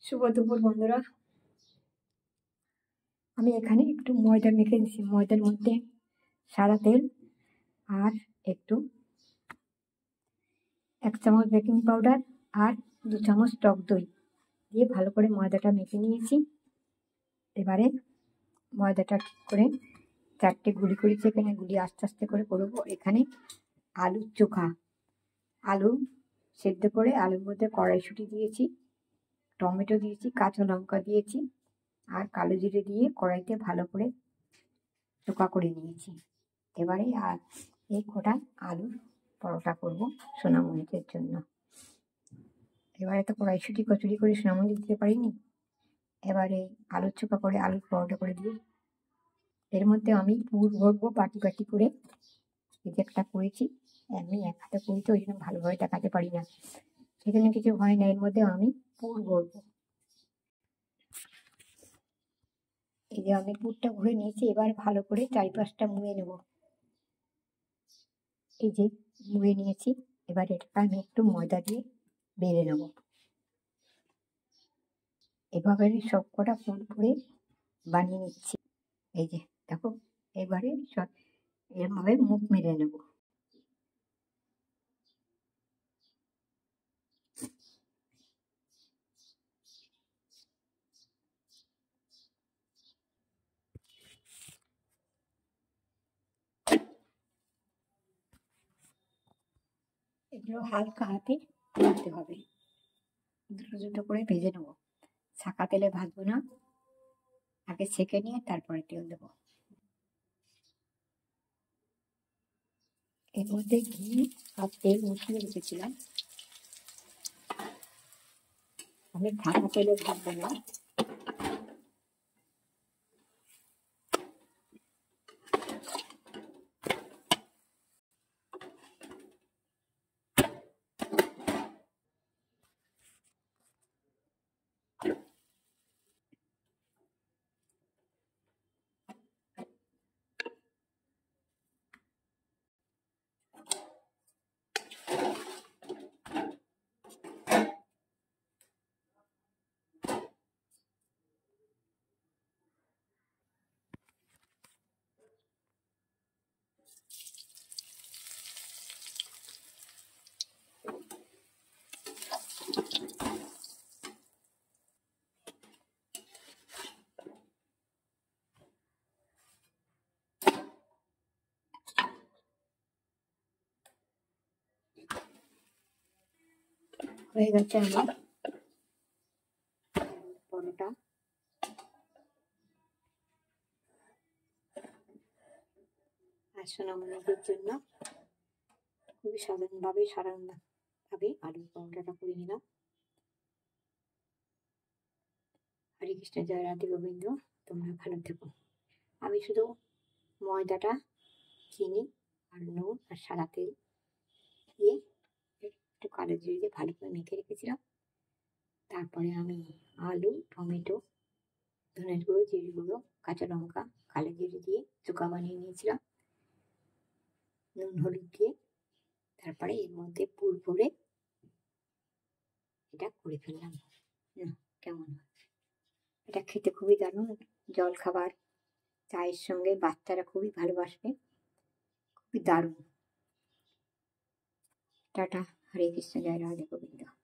শুভ দুপুর বন্ধুরা। আমি এখানে একটু ময়দা মেখে দিচ্ছি। ময়দার মধ্যে সাদা তেল আর একটু 1 চামচ বেকিং পাউডার আর 2 চামচ টক দই দিয়ে ভালো করে ময়দাটা মেখে নিয়েছি। এবারে ময়দাটা ঠিক করে 4টে গুলি করেছি। এখানে গুলি আস্তে আস্তে করে করবো। এখানে আলুর চোখা, আলু সেদ্ধ করে আলুর মধ্যে কড়াইশুঁটি দিয়েছি, টমেটো দিয়েছি, কাঁচা লঙ্কা দিয়েছি আর কালো জিরে দিয়ে কড়াইতে ভালো করে চোখা করে নিয়েছি। এবারে আর এই কটা আলুর পরোটা করব সোনামণিদের জন্য। এবারে তো কড়াইশুঁটি কচুরি করে সোনামণি দিতে পারিনি। এবারে আলুর চোখা করে আলুর পরোটা করে দিই। এর মধ্যে আমি পুর ভরবো বাটি বাটি করে। এই যে একটা করেছি, আমি এক হাতে করেছি, ওই জন্য ভালোভাবে দেখাতে পারি না, সেখানে কিছু হয় না। এর মধ্যে আমি পুর ভরবো। এই যে আমি পুরটা ভরে নিয়েছি। এবার ভালো করে চারিপাশটা মুড়ে নেব। এই যে মুড়ে নিয়েছি। এবার এটাকে আমি একটু ময়দা দিয়ে বেলে নেব। এভাবে সব কটা পুর ভরে বানিয়ে নিচ্ছি। এই যে দেখো, এবারে সব এরভাবে মুখ মেরে নেব। এগুলো হালকা হাতে ভাজতে হবে। দুটো দুটো করে ভেজে নেবো। ছাকা তেলে ভাজবো না, আগে ছেঁকে নিয়ে তারপরে তেল দেবো। এর মধ্যে ঘি আর তেল মিশিয়ে রেখেছিলাম। আমি ঢাকা তেলে ভাজবো না। হয়ে গেছে আমার পরোটা। আর সোনামণিদের জন্য খুবই সাধারণভাবে আলুর পরোটাটা করে নিলাম। হরে কৃষ্ণ, জয় রাধে গোবিন্দ। তোমরা ভালো থেকো। আমি শুধু ময়দাটা, চিনি আর নুন আর সাদা তেল দিয়ে একটু কালো জিরে দিয়ে ভালো করে মেখে রেখেছিলাম। তারপরে আমি আলু, টমেটো, ধনের গুঁড়ো, জিরে গুঁড়ো, কাঁচা লঙ্কা, কালো জিরে দিয়ে চোখা বানিয়ে নিয়েছিলাম নুন হলুদ দিয়ে। তারপরে এর মধ্যে পুর ভরে এটা করে ফেললাম। কেমন হয়? এটা খেতে খুবই দারুণ। জল খাবার, চায়ের সঙ্গে বাচ্চারা খুবই ভালোবাসবে। খুবই দারুণ। টাটা, হরে কৃষ্ণ, জয় রাধে গোবিন্দ।